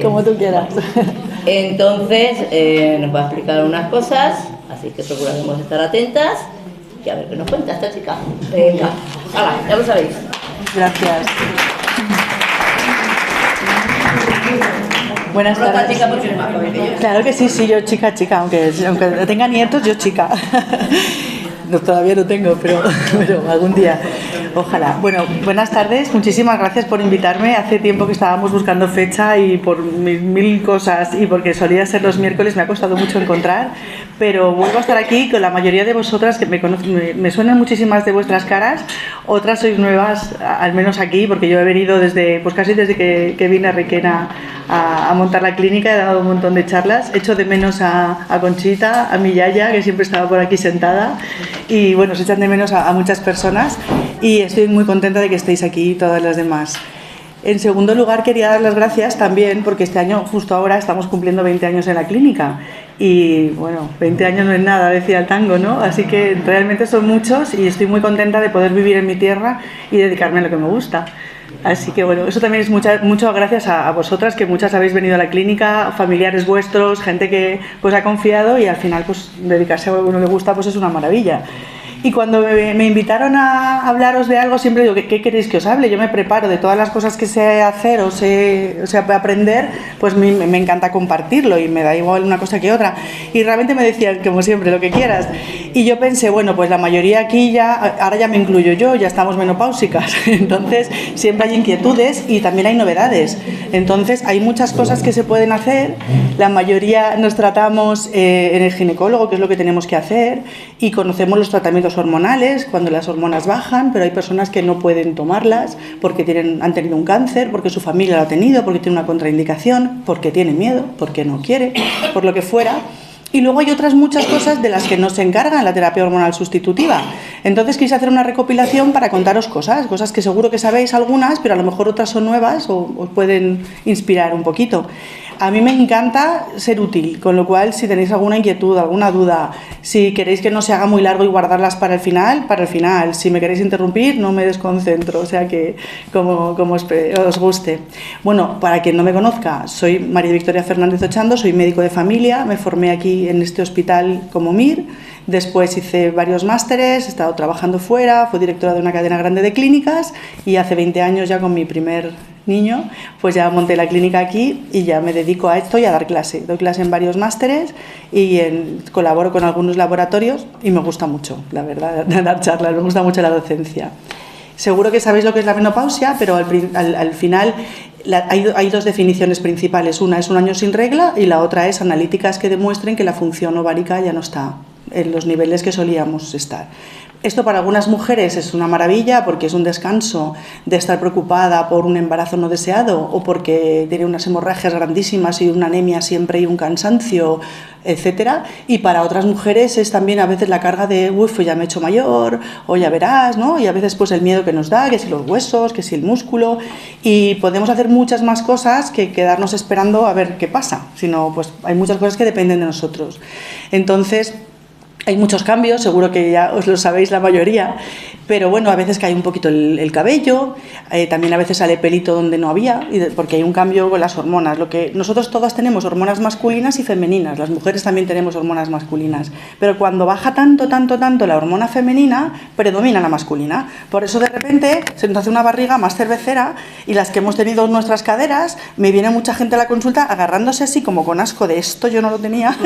Como tú quieras. Entonces, nos va a explicar unas cosas, así que procuraremos estar atentas y a ver qué nos cuenta esta chica. Venga, hala, ya lo sabéis. Gracias. Buenas tardes. Chica, porque eres más joven que yo. Claro que sí, yo chica, aunque tenga nietos, yo chica. No, todavía no tengo, pero algún día, ojalá. Bueno, buenas tardes, muchísimas gracias por invitarme. Hace tiempo que estábamos buscando fecha y por mil cosas y porque solía ser los miércoles me ha costado mucho encontrar, pero vuelvo a estar aquí con la mayoría de vosotras que me suenan muchísimas de vuestras caras, otras sois nuevas, al menos aquí, porque yo he venido casi desde que vine a Requena a montar la clínica, he dado un montón de charlas, echo de menos a Conchita, a mi yaya, que siempre estaba por aquí sentada, y bueno, se echan de menos a muchas personas y estoy muy contenta de que estéis aquí todas las demás. En segundo lugar, quería dar las gracias también porque este año, justo ahora, estamos cumpliendo 20 años en la clínica y bueno, 20 años no es nada, decía el tango, ¿no? Así que realmente son muchos y estoy muy contenta de poder vivir en mi tierra y dedicarme a lo que me gusta. Así que bueno, eso también es mucho gracias a vosotras, que muchas habéis venido a la clínica, familiares vuestros, gente que pues ha confiado y al final pues dedicarse a lo que uno le gusta pues es una maravilla. Y cuando me invitaron a hablaros de algo, siempre digo, ¿qué queréis que os hable? Yo me preparo de todas las cosas que sé hacer o sé aprender, pues me encanta compartirlo y me da igual una cosa que otra. Y realmente me decían, como siempre, lo que quieras. Y yo pensé, bueno, pues la mayoría aquí ya, ahora ya me incluyo yo, ya estamos menopáusicas. Entonces, siempre hay inquietudes y también hay novedades. Entonces, hay muchas cosas que se pueden hacer. La mayoría nos tratamos en el ginecólogo, que es lo que tenemos que hacer, y conocemos los tratamientos hormonales cuando las hormonas bajan, pero hay personas que no pueden tomarlas porque han tenido un cáncer, porque su familia lo ha tenido, porque tiene una contraindicación, porque tiene miedo, porque no quiere, por lo que fuera. Y luego hay otras muchas cosas de las que no se encarga la terapia hormonal sustitutiva. Entonces quise hacer una recopilación para contaros cosas que seguro que sabéis algunas, pero a lo mejor otras son nuevas o os pueden inspirar un poquito. A mí me encanta ser útil, con lo cual si tenéis alguna inquietud, alguna duda, si queréis que no se haga muy largo y guardarlas para el final, si me queréis interrumpir no me desconcentro, o sea que como os guste. Bueno, para quien no me conozca, soy María Victoria Fernández Ochando, soy médico de familia, me formé aquí en este hospital como MIR, después hice varios másteres, he estado trabajando fuera, fui directora de una cadena grande de clínicas y hace 20 años ya con mi primer niño, pues ya monté la clínica aquí y ya me dedico a esto y a dar clase. Doy clase en varios másteres y colaboro con algunos laboratorios y me gusta mucho, la verdad, dar charlas, me gusta mucho la docencia. Seguro que sabéis lo que es la menopausia, pero al final hay dos definiciones principales. Una es un año sin regla y la otra es analíticas que demuestren que la función ovárica ya no está en los niveles que solíamos estar. Esto para algunas mujeres es una maravilla porque es un descanso de estar preocupada por un embarazo no deseado o porque tiene unas hemorragias grandísimas y una anemia siempre y un cansancio, etcétera. Y para otras mujeres es también a veces la carga de uff, ya me he hecho mayor o ya verás, ¿no? Y a veces pues el miedo que nos da, que si los huesos, que si el músculo, y podemos hacer muchas más cosas que quedarnos esperando a ver qué pasa, sino pues hay muchas cosas que dependen de nosotros. Entonces hay muchos cambios, seguro que ya os lo sabéis la mayoría, pero bueno, a veces cae un poquito el cabello, también a veces sale pelito donde no había, porque hay un cambio con las hormonas. Nosotros todas tenemos hormonas masculinas y femeninas, las mujeres también tenemos hormonas masculinas, pero cuando baja tanto la hormona femenina, predomina la masculina. Por eso de repente se nos hace una barriga más cervecera y las que hemos tenido nuestras caderas, me viene mucha gente a la consulta agarrándose así como con asco de esto, yo no lo tenía,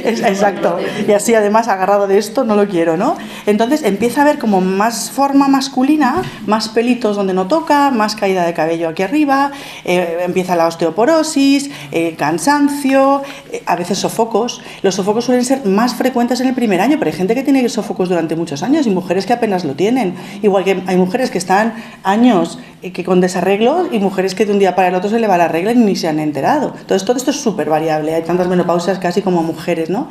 exacto, y así además agarrado de esto, no lo quiero, ¿no? Entonces empieza a haber como más forma masculina, más pelitos donde no toca, más caída de cabello aquí arriba, empieza la osteoporosis, cansancio, a veces sofocos. Los sofocos suelen ser más frecuentes en el primer año, pero hay gente que tiene sofocos durante muchos años y mujeres que apenas lo tienen. Igual que hay mujeres que están años que con desarreglos y mujeres que de un día para el otro se le va la regla y ni se han enterado. Entonces todo esto es súper variable, hay tantas menopausias casi como mujeres, ¿no?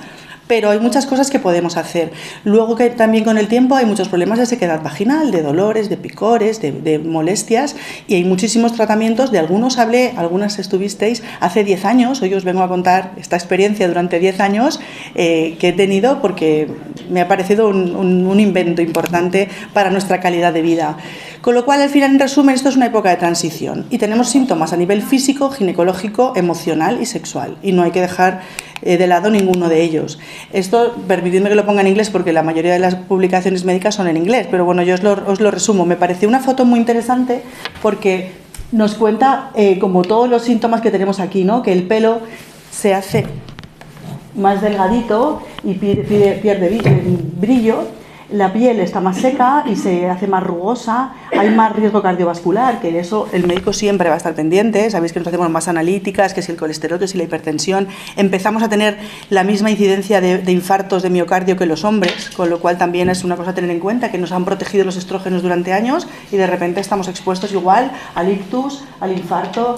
Pero hay muchas cosas que podemos hacer. Luego que también con el tiempo hay muchos problemas de sequedad vaginal, de dolores, de picores, de molestias, y hay muchísimos tratamientos. De algunos hablé, algunas estuvisteis hace 10 años, hoy os vengo a contar esta experiencia durante 10 años que he tenido porque me ha parecido un invento importante para nuestra calidad de vida. Con lo cual, al final, en resumen, esto es una época de transición y tenemos síntomas a nivel físico, ginecológico, emocional y sexual, y no hay que dejar de lado ninguno de ellos. Esto, permitidme que lo ponga en inglés porque la mayoría de las publicaciones médicas son en inglés, pero bueno, yo os lo resumo. Me pareció una foto muy interesante porque nos cuenta como todos los síntomas que tenemos aquí, ¿no? Que el pelo se hace más delgadito y pierde brillo, la piel está más seca y se hace más rugosa, hay más riesgo cardiovascular, que eso el médico siempre va a estar pendiente, sabéis que nos hacemos más analíticas, que si el colesterol, que si la hipertensión, empezamos a tener la misma incidencia de infartos de miocardio que los hombres, con lo cual también es una cosa a tener en cuenta, que nos han protegido los estrógenos durante años y de repente estamos expuestos igual al ictus, al infarto.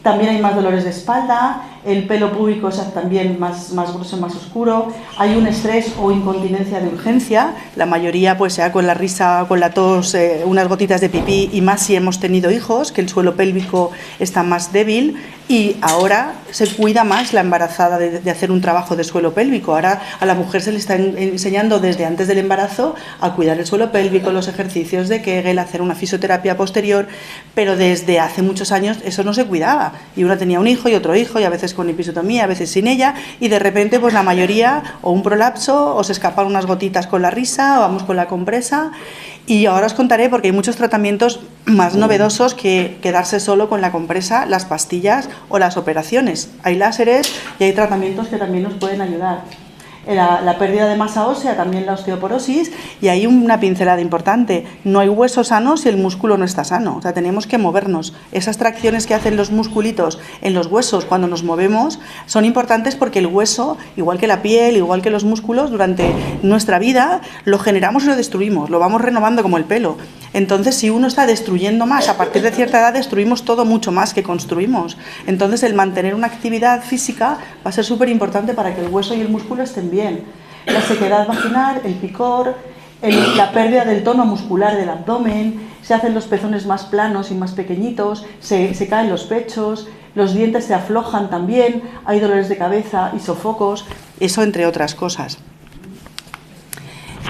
También hay más dolores de espalda, el pelo púbico es también más grueso, más oscuro, hay un estrés o incontinencia de urgencia, la mayoría pues sea con la risa, con la tos, unas gotitas de pipí, y más si hemos tenido hijos, que el suelo pélvico está más débil, y ahora se cuida más la embarazada de hacer un trabajo de suelo pélvico. Ahora a la mujer se le está enseñando desde antes del embarazo a cuidar el suelo pélvico, los ejercicios de Kegel, hacer una fisioterapia posterior, pero desde hace muchos años eso no se cuidaba, y una tenía un hijo y otro hijo, y a veces con episiotomía, a veces sin ella, y de repente pues la mayoría o un prolapso o se escapan unas gotitas con la risa o vamos con la compresa. Y ahora os contaré, porque hay muchos tratamientos más novedosos que quedarse solo con la compresa, las pastillas o las operaciones. Hay láseres y hay tratamientos que también nos pueden ayudar. La pérdida de masa ósea, también la osteoporosis, y hay una pincelada importante: no hay hueso sano si el músculo no está sano. O sea, tenemos que movernos. Esas tracciones que hacen los musculitos en los huesos cuando nos movemos son importantes, porque el hueso, igual que la piel, igual que los músculos, durante nuestra vida lo generamos y lo destruimos, lo vamos renovando como el pelo. Entonces, si uno está destruyendo más, a partir de cierta edad destruimos todo mucho más que construimos. Entonces, el mantener una actividad física va a ser súper importante para que el hueso y el músculo estén bien. La sequedad vaginal, el picor, la pérdida del tono muscular del abdomen, se hacen los pezones más planos y más pequeñitos, se caen los pechos, los dientes se aflojan también, hay dolores de cabeza y sofocos, eso entre otras cosas.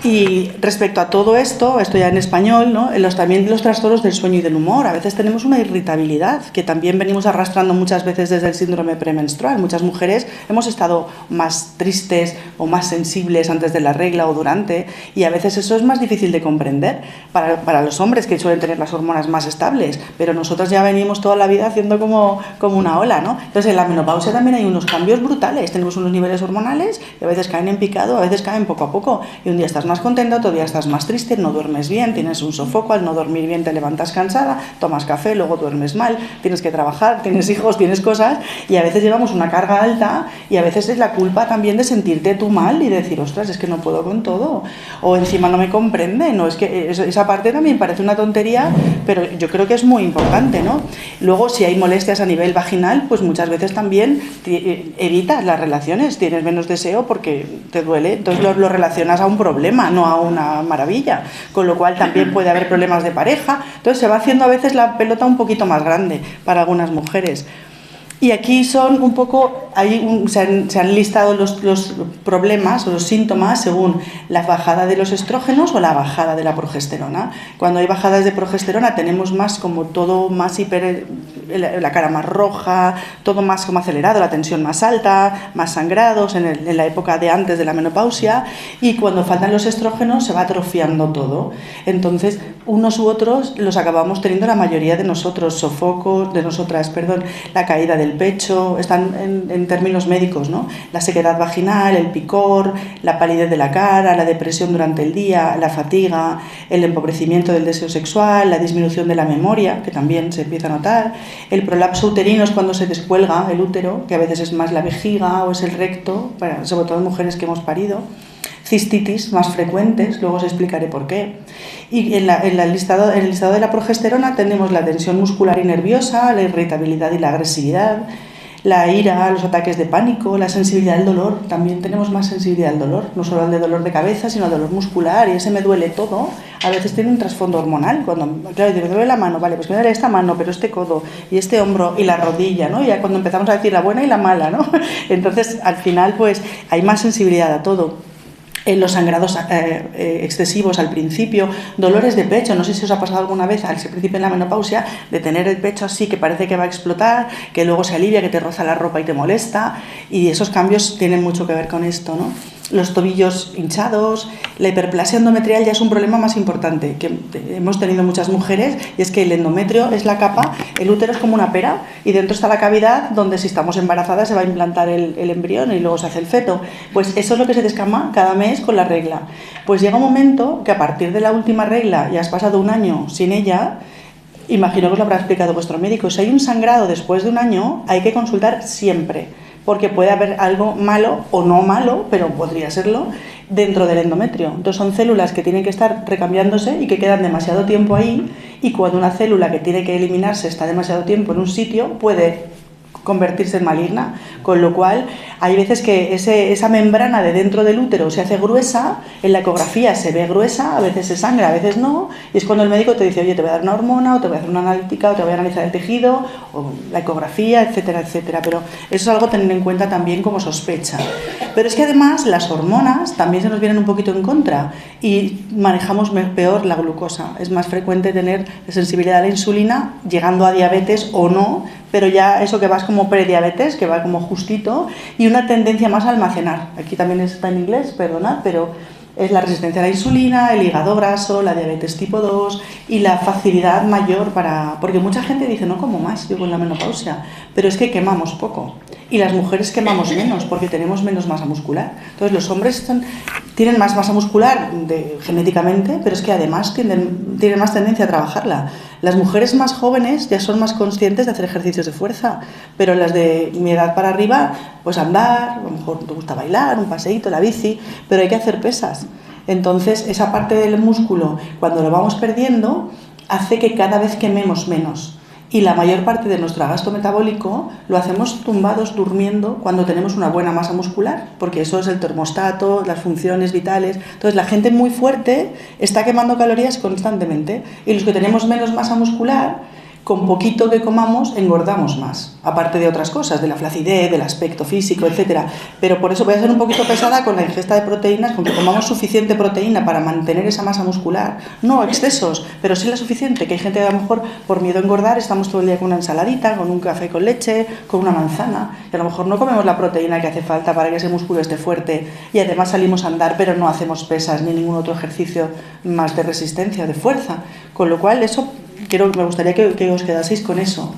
Y respecto a todo esto ya en español, ¿no? También los trastornos del sueño y del humor. A veces tenemos una irritabilidad que también venimos arrastrando muchas veces desde el síndrome premenstrual. Muchas mujeres hemos estado más tristes o más sensibles antes de la regla o durante, y a veces eso es más difícil de comprender para los hombres, que suelen tener las hormonas más estables, pero nosotros ya venimos toda la vida haciendo como una ola, ¿no? Entonces, en la menopausia también hay unos cambios brutales. Tenemos unos niveles hormonales que a veces caen en picado, a veces caen poco a poco, y un día estás más contenta, otro día estás más triste, no duermes bien, tienes un sofoco, al no dormir bien te levantas cansada, tomas café, luego duermes mal, tienes que trabajar, tienes hijos, tienes cosas, y a veces llevamos una carga alta, y a veces es la culpa también de sentirte tú mal y decir, ostras, es que no puedo con todo, o encima no me comprenden, o es que esa parte también parece una tontería, pero yo creo que es muy importante, ¿no? Luego, si hay molestias a nivel vaginal, pues muchas veces también evitas las relaciones, tienes menos deseo porque te duele, entonces lo relacionas a un problema, no a una maravilla, con lo cual también puede haber problemas de pareja. Entonces se va haciendo a veces la pelota un poquito más grande para algunas mujeres. Y aquí son un poco, se han listado los problemas o los síntomas según la bajada de los estrógenos o la bajada de la progesterona. Cuando hay bajadas de progesterona tenemos más como todo más la cara más roja, todo más como acelerado, la tensión más alta, más sangrados en la época de antes de la menopausia, y cuando faltan los estrógenos se va atrofiando todo. Entonces, unos u otros los acabamos teniendo la mayoría de nosotros, la caída del pecho, están en términos médicos, ¿no? La sequedad vaginal, el picor, la palidez de la cara, la depresión durante el día, la fatiga, el empobrecimiento del deseo sexual, la disminución de la memoria, que también se empieza a notar, el prolapso uterino es cuando se descuelga el útero, que a veces es más la vejiga o es el recto, bueno, sobre todo en mujeres que hemos parido, cistitis más frecuentes, luego os explicaré por qué. Y en el listado de la progesterona tenemos la tensión muscular y nerviosa, la irritabilidad y la agresividad, la ira, los ataques de pánico, la sensibilidad al dolor. También tenemos más sensibilidad al dolor, no solo al de dolor de cabeza, sino al dolor muscular, y ese me duele todo. A veces tiene un trasfondo hormonal. Claro, me duele la mano, vale, pues me duele esta mano, pero este codo y este hombro y la rodilla, ¿no? Ya cuando empezamos a decir la buena y la mala, ¿no? Entonces, al final, pues hay más sensibilidad a todo. los sangrados excesivos al principio, dolores de pecho, no sé si os ha pasado alguna vez al principio de la menopausia, de tener el pecho así que parece que va a explotar, que luego se alivia, que te roza la ropa y te molesta, y esos cambios tienen mucho que ver con esto, ¿no? Los tobillos hinchados, la hiperplasia endometrial ya es un problema más importante que hemos tenido muchas mujeres, y es que el endometrio es la capa, el útero es como una pera y dentro está la cavidad donde si estamos embarazadas se va a implantar el embrión y luego se hace el feto. Pues eso es lo que se descama cada mes con la regla. Pues llega un momento que a partir de la última regla y has pasado un año sin ella, imagino que os lo habrá explicado vuestro médico, si hay un sangrado después de un año hay que consultar siempre, porque puede haber algo malo o no malo, pero podría serlo, dentro del endometrio. Entonces son células que tienen que estar recambiándose y que quedan demasiado tiempo ahí, y cuando una célula que tiene que eliminarse está demasiado tiempo en un sitio, puede convertirse en maligna, con lo cual hay veces que esa membrana de dentro del útero se hace gruesa, en la ecografía se ve gruesa, a veces se sangra, a veces no, y es cuando el médico te dice, oye, te voy a dar una hormona, o te voy a hacer una analítica, o te voy a analizar el tejido, o la ecografía, etcétera, etcétera, pero eso es algo a tener en cuenta también como sospecha. Pero es que además las hormonas también se nos vienen un poquito en contra y manejamos peor la glucosa, es más frecuente tener sensibilidad a la insulina, llegando a diabetes o no, pero ya eso que vas como prediabetes, que va como justito, y una tendencia más a almacenar. Aquí también está en inglés, perdonad, pero es la resistencia a la insulina, el hígado graso, la diabetes tipo 2 y la facilidad mayor para... Porque mucha gente dice, no como más, digo, en la menopausia, pero es que quemamos poco. Y las mujeres quemamos menos porque tenemos menos masa muscular. Entonces los hombres tienen más masa muscular genéticamente, pero es que además tienen más tendencia a trabajarla. Las mujeres más jóvenes ya son más conscientes de hacer ejercicios de fuerza, pero las de mi edad para arriba, pues andar, a lo mejor te gusta bailar, un paseíto, la bici, pero hay que hacer pesas. Entonces esa parte del músculo, cuando lo vamos perdiendo, hace que cada vez quememos menos. Y la mayor parte de nuestro gasto metabólico lo hacemos tumbados, durmiendo, cuando tenemos una buena masa muscular, porque eso es el termostato, las funciones vitales. Entonces la gente muy fuerte está quemando calorías constantemente, y los que tenemos menos masa muscular, con poquito que comamos engordamos más, aparte de otras cosas, de la flacidez, del aspecto físico, etcétera. Pero por eso voy a ser un poquito pesada con la ingesta de proteínas, con que comamos suficiente proteína para mantener esa masa muscular, no excesos, pero sí la suficiente, que hay gente que a lo mejor por miedo a engordar estamos todo el día con una ensaladita, con un café con leche, con una manzana, y a lo mejor no comemos la proteína que hace falta para que ese músculo esté fuerte, y además salimos a andar pero no hacemos pesas ni ningún otro ejercicio más de resistencia, de fuerza, con lo cual eso me gustaría que os quedaseis con eso.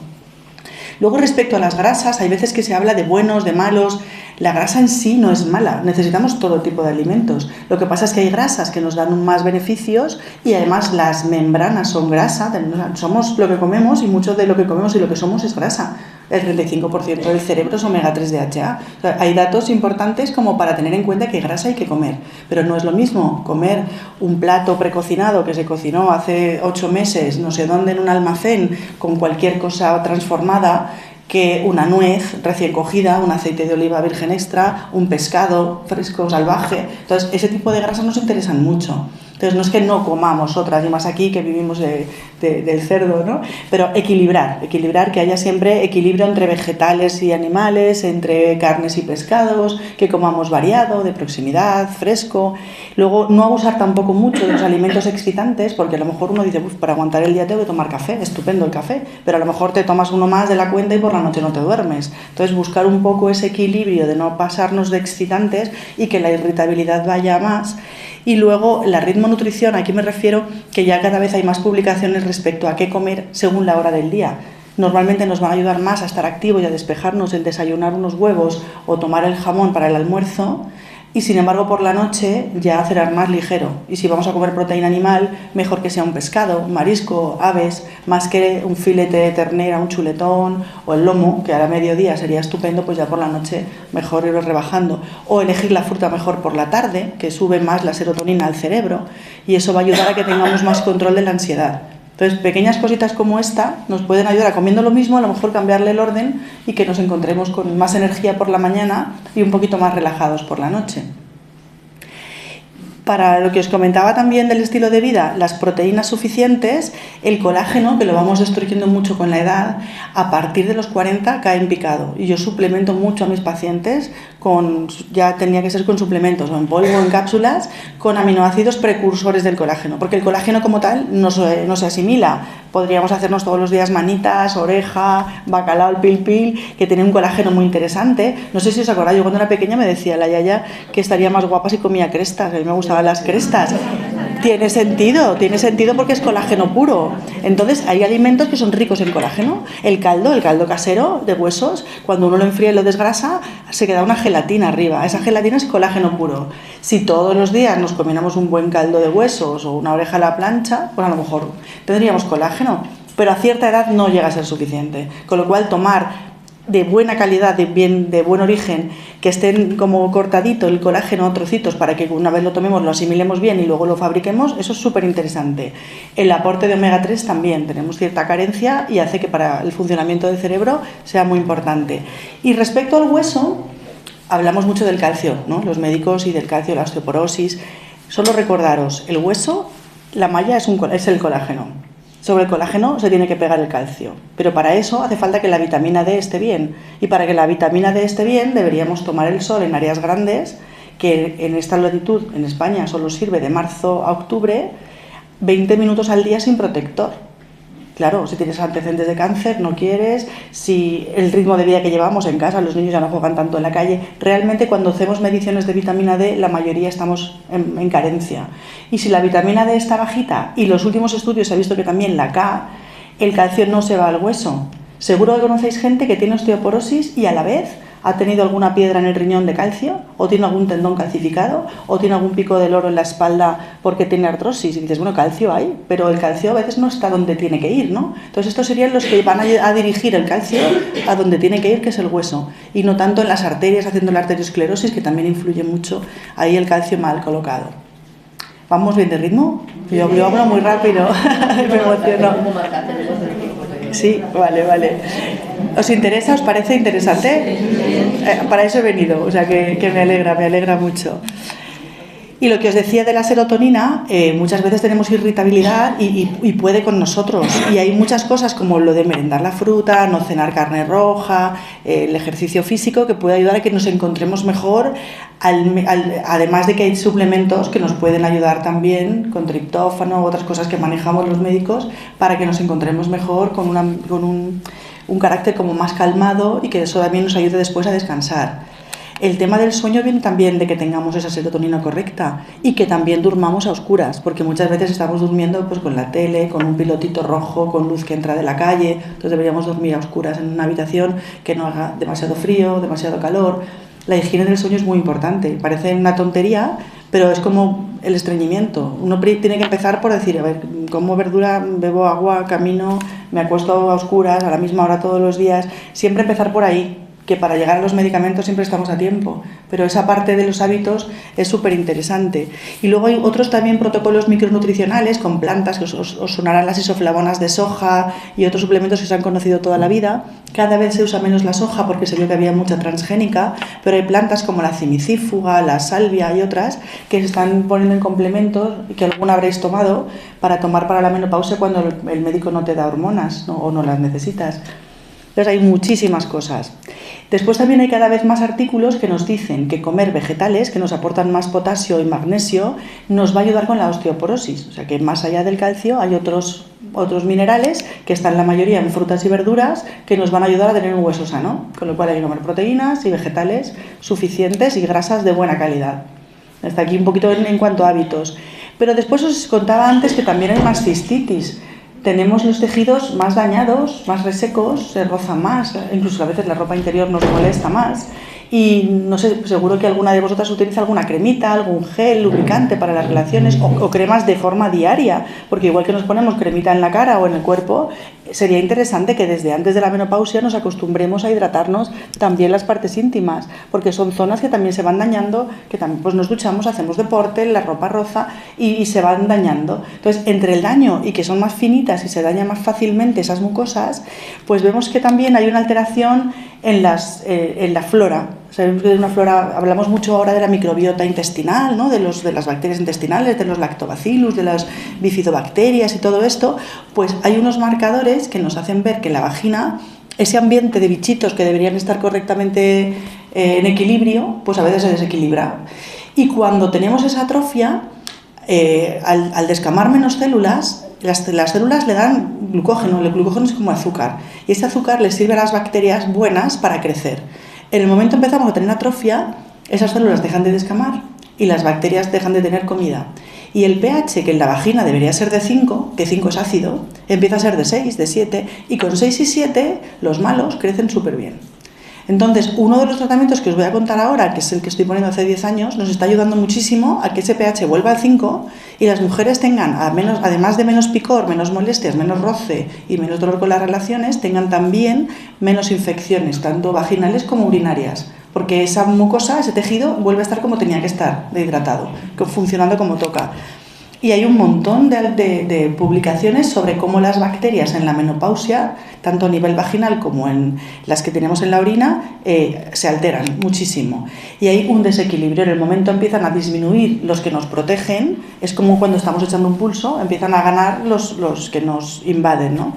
Luego, respecto a las grasas, hay veces que se habla de buenos, de malos. La grasa en sí no es mala, necesitamos todo tipo de alimentos. Lo que pasa es que hay grasas que nos dan más beneficios, y además las membranas son grasa, somos lo que comemos, y mucho de lo que comemos y lo que somos es grasa. El 35% del cerebro es omega 3 DHA. O sea, hay datos importantes como para tener en cuenta que grasa hay que comer, pero no es lo mismo comer un plato precocinado que se cocinó hace 8 meses, no sé dónde, en un almacén, con cualquier cosa transformada, que una nuez recién cogida, un aceite de oliva virgen extra, un pescado fresco, salvaje. Entonces, ese tipo de grasas nos interesan mucho. Entonces, no es que no comamos otras, y más aquí que vivimos del cerdo, ¿no? Pero equilibrar, que haya siempre equilibrio entre vegetales y animales, entre carnes y pescados, que comamos variado, de proximidad, fresco. Luego, no abusar tampoco mucho de los alimentos excitantes, porque a lo mejor uno dice, para aguantar el día tengo que tomar café, estupendo el café, pero a lo mejor te tomas uno más de la cuenta y por la noche no te duermes. Entonces, buscar un poco ese equilibrio de no pasarnos de excitantes y que la irritabilidad vaya más. Y luego la ritmonutrición, aquí me refiero que ya cada vez hay más publicaciones respecto a qué comer según la hora del día. Normalmente nos va a ayudar más a estar activos y a despejarnos el desayunar unos huevos o tomar el jamón para el almuerzo, y sin embargo por la noche ya cenar más ligero. Y si vamos a comer proteína animal, mejor que sea un pescado, un marisco, aves, más que un filete de ternera, un chuletón o el lomo, que ahora a mediodía sería estupendo, pues ya por la noche mejor irlo rebajando. O elegir la fruta mejor por la tarde, que sube más la serotonina al cerebro, y eso va a ayudar a que tengamos más control de la ansiedad. Entonces, pequeñas cositas como esta nos pueden ayudar a, comiendo lo mismo, a lo mejor cambiarle el orden y que nos encontremos con más energía por la mañana y un poquito más relajados por la noche. Para lo que os comentaba también del estilo de vida, las proteínas suficientes, el colágeno, que lo vamos destruyendo mucho con la edad, a partir de los 40 cae en picado. Y yo suplemento mucho a mis pacientes, ya tenía que ser con suplementos, o en polvo, o en cápsulas, con aminoácidos precursores del colágeno, porque el colágeno como tal no se asimila. Podríamos hacernos todos los días manitas, oreja, bacalao, el pil, que tiene un colágeno muy interesante. No sé si os acordáis, yo cuando era pequeña me decía la yaya que estaría más guapa si comía crestas, a mí me gustaban las crestas. Tiene sentido porque es colágeno puro. Entonces hay alimentos que son ricos en colágeno. El caldo casero de huesos, cuando uno lo enfría y lo desgrasa, se queda una gelatina arriba. Esa gelatina es colágeno puro. Si todos los días nos comiéramos un buen caldo de huesos o una oreja a la plancha, pues a lo mejor tendríamos colágeno, pero a cierta edad no llega a ser suficiente. Con lo cual tomar de buena calidad, de buen origen, que estén como cortadito el colágeno a trocitos para que una vez lo tomemos lo asimilemos bien y luego lo fabriquemos, eso es súper interesante. El aporte de omega 3 también, tenemos cierta carencia y hace que para el funcionamiento del cerebro sea muy importante. Y respecto al hueso, hablamos mucho del calcio, ¿no? Los médicos y del calcio, la osteoporosis. Solo recordaros, el hueso, la malla es el colágeno. Sobre el colágeno se tiene que pegar el calcio, pero para eso hace falta que la vitamina D esté bien. Y para que la vitamina D esté bien deberíamos tomar el sol en áreas grandes, que en esta latitud en España solo sirve de marzo a octubre, 20 minutos al día sin protector. Claro, si tienes antecedentes de cáncer, no quieres, si el ritmo de vida que llevamos en casa, los niños ya no juegan tanto en la calle, realmente cuando hacemos mediciones de vitamina D, la mayoría estamos en carencia. Y si la vitamina D está bajita, y los últimos estudios se ha visto que también la K, el calcio no se va al hueso. Seguro que conocéis gente que tiene osteoporosis y a la vez ha tenido alguna piedra en el riñón de calcio, o tiene algún tendón calcificado, o tiene algún pico de loro en la espalda porque tiene artrosis. Y dices, bueno, calcio hay, pero el calcio a veces no está donde tiene que ir, ¿no? Entonces estos serían los que van a dirigir el calcio a donde tiene que ir, que es el hueso, y no tanto en las arterias haciendo la arteriosclerosis, que también influye mucho ahí el calcio mal colocado. ¿Vamos bien de ritmo? Yo hablo muy rápido, me emociono. Sí, vale. ¿Os interesa? ¿Os parece interesante? Para eso he venido, o sea que me alegra mucho. Y lo que os decía de la serotonina, muchas veces tenemos irritabilidad y puede con nosotros. Y hay muchas cosas como lo de merendar la fruta, no cenar carne roja, el ejercicio físico, que puede ayudar a que nos encontremos mejor, además de que hay suplementos que nos pueden ayudar también, con triptófano u otras cosas que manejamos los médicos, para que nos encontremos mejor con un carácter como más calmado y que eso también nos ayude después a descansar. El tema del sueño viene también de que tengamos esa serotonina correcta y que también durmamos a oscuras, porque muchas veces estamos durmiendo pues con la tele, con un pilotito rojo, con luz que entra de la calle. Entonces deberíamos dormir a oscuras en una habitación que no haga demasiado frío, demasiado calor. La higiene del sueño es muy importante. Parece una tontería, pero es como el estreñimiento. Uno tiene que empezar por decir, a ver, como verdura, bebo agua, camino, me acuesto a oscuras, a la misma hora todos los días. Siempre empezar por ahí, que para llegar a los medicamentos siempre estamos a tiempo, pero esa parte de los hábitos es súper interesante. Y luego hay otros también protocolos micronutricionales con plantas, que os sonarán las isoflavonas de soja y otros suplementos que se han conocido toda la vida. Cada vez se usa menos la soja porque se vio que había mucha transgénica, pero hay plantas como la cimicífuga, la salvia y otras que se están poniendo en complementos, que alguna habréis tomado, para tomar para la menopausia cuando el médico no te da hormonas, ¿no? O no las necesitas. Entonces hay muchísimas cosas. Después también hay cada vez más artículos que nos dicen que comer vegetales, que nos aportan más potasio y magnesio, nos va a ayudar con la osteoporosis. O sea que más allá del calcio hay otros minerales que están la mayoría en frutas y verduras que nos van a ayudar a tener un hueso sano. Con lo cual hay que comer proteínas y vegetales suficientes y grasas de buena calidad. Hasta aquí un poquito en cuanto a hábitos. Pero después os contaba antes que también hay más cistitis. Tenemos los tejidos más dañados, más resecos, se roza más, incluso a veces la ropa interior nos molesta más. Y no sé, seguro que alguna de vosotras utiliza alguna cremita, algún gel lubricante para las relaciones o cremas de forma diaria, porque igual que nos ponemos cremita en la cara o en el cuerpo, sería interesante que desde antes de la menopausia nos acostumbremos a hidratarnos también las partes íntimas, porque son zonas que también se van dañando, que también pues nos duchamos, hacemos deporte, la ropa roza y se van dañando. Entonces, entre el daño y que son más finitas y se dañan más fácilmente esas mucosas, pues vemos que también hay una alteración en la flora. Sabemos que de una flora, hablamos mucho ahora de la microbiota intestinal, ¿no? de las bacterias intestinales, de los lactobacillus, de las bifidobacterias y todo esto, pues hay unos marcadores que nos hacen ver que en la vagina ese ambiente de bichitos que deberían estar correctamente en equilibrio, pues a veces se desequilibra. Y cuando tenemos esa atrofia, al descamar menos células, las células le dan glucógeno. El glucógeno es como azúcar, y ese azúcar les sirve a las bacterias buenas para crecer. En el momento que empezamos a tener atrofia, esas células dejan de descamar y las bacterias dejan de tener comida. Y el pH, que en la vagina debería ser de 5, que 5 es ácido, empieza a ser de 6, de 7, y con 6 y 7 los malos crecen súper bien. Entonces, uno de los tratamientos que os voy a contar ahora, que es el que estoy poniendo hace 10 años, nos está ayudando muchísimo a que ese pH vuelva al 5 y las mujeres tengan, además de menos picor, menos molestias, menos roce y menos dolor con las relaciones, tengan también menos infecciones, tanto vaginales como urinarias, porque esa mucosa, ese tejido, vuelve a estar como tenía que estar, deshidratado, funcionando como toca. Y hay un montón de publicaciones sobre cómo las bacterias en la menopausia, tanto a nivel vaginal como en las que tenemos en la orina, se alteran muchísimo. Y hay un desequilibrio. En el momento empiezan a disminuir los que nos protegen, es como cuando estamos echando un pulso, empiezan a ganar los que nos invaden, ¿no?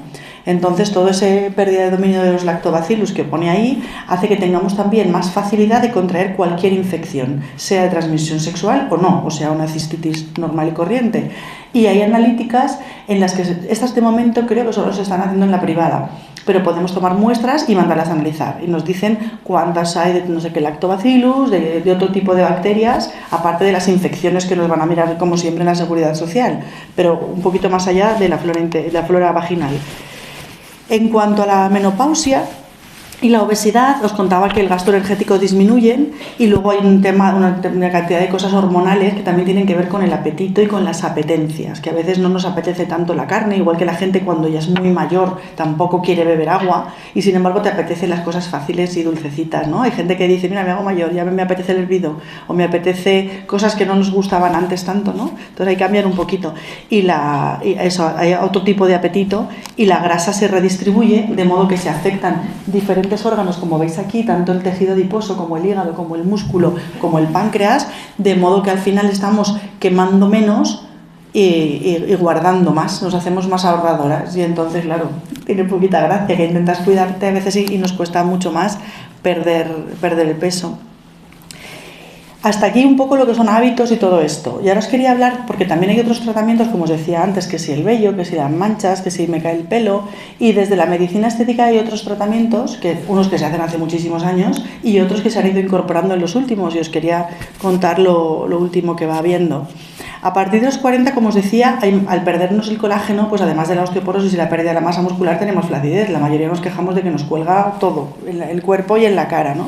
Entonces, toda esa pérdida de dominio de los lactobacillus que pone ahí hace que tengamos también más facilidad de contraer cualquier infección, sea de transmisión sexual o no, o sea, una cistitis normal y corriente. Y hay analíticas en las que estas de momento creo que solo se están haciendo en la privada, pero podemos tomar muestras y mandarlas a analizar. Y nos dicen cuántas hay de no sé qué lactobacillus, de otro tipo de bacterias, aparte de las infecciones que nos van a mirar como siempre en la seguridad social, pero un poquito más allá de la flora vaginal. En cuanto a la menopausia y la obesidad, os contaba que el gasto energético disminuye y luego hay una cantidad de cosas hormonales que también tienen que ver con el apetito y con las apetencias, que a veces no nos apetece tanto la carne, igual que la gente cuando ya es muy mayor tampoco quiere beber agua y sin embargo te apetecen las cosas fáciles y dulcecitas, ¿no? Hay gente que dice, mira, me hago mayor, ya me apetece el hervido o me apetece cosas que no nos gustaban antes tanto, ¿no? Entonces hay que cambiar un poquito y hay otro tipo de apetito y la grasa se redistribuye de modo que se afectan diferentes órganos, como veis aquí, tanto el tejido adiposo como el hígado, como el músculo, como el páncreas, de modo que al final estamos quemando menos y guardando más, nos hacemos más ahorradoras y entonces, claro, tiene poquita gracia que intentas cuidarte a veces y nos cuesta mucho más perder el peso. Hasta aquí un poco lo que son hábitos y todo esto. Y ahora os quería hablar, porque también hay otros tratamientos, como os decía antes, que si el vello, que si las manchas, que si me cae el pelo, y desde la medicina estética hay otros tratamientos, unos que se hacen hace muchísimos años y otros que se han ido incorporando en los últimos, y os quería contar lo último que va habiendo. A partir de los 40, como os decía, al perdernos el colágeno, pues además de la osteoporosis y la pérdida de la masa muscular, tenemos flacidez. La mayoría nos quejamos de que nos cuelga todo, en el cuerpo y en la cara, ¿no?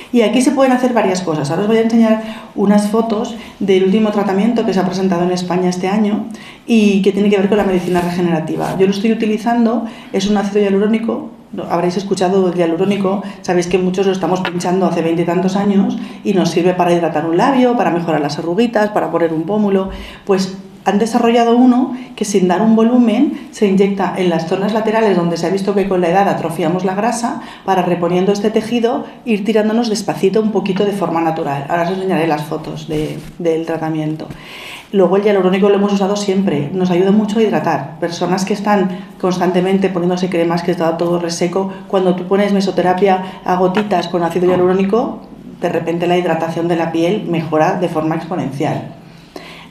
Y aquí se pueden hacer varias cosas. Ahora os voy a enseñar unas fotos del último tratamiento que se ha presentado en España este año y que tiene que ver con la medicina regenerativa. Yo lo estoy utilizando, es un ácido hialurónico. Habréis escuchado del hialurónico, sabéis que muchos lo estamos pinchando hace 20 y tantos años y nos sirve para hidratar un labio, para mejorar las arruguitas, para poner un pómulo. Pues han desarrollado uno que sin dar un volumen se inyecta en las zonas laterales donde se ha visto que con la edad atrofiamos la grasa para, reponiendo este tejido, ir tirándonos despacito un poquito de forma natural. Ahora os enseñaré las fotos del tratamiento. Luego el hialurónico lo hemos usado siempre, nos ayuda mucho a hidratar. Personas que están constantemente poniéndose cremas, que está todo reseco, cuando tú pones mesoterapia a gotitas con ácido hialurónico, de repente la hidratación de la piel mejora de forma exponencial.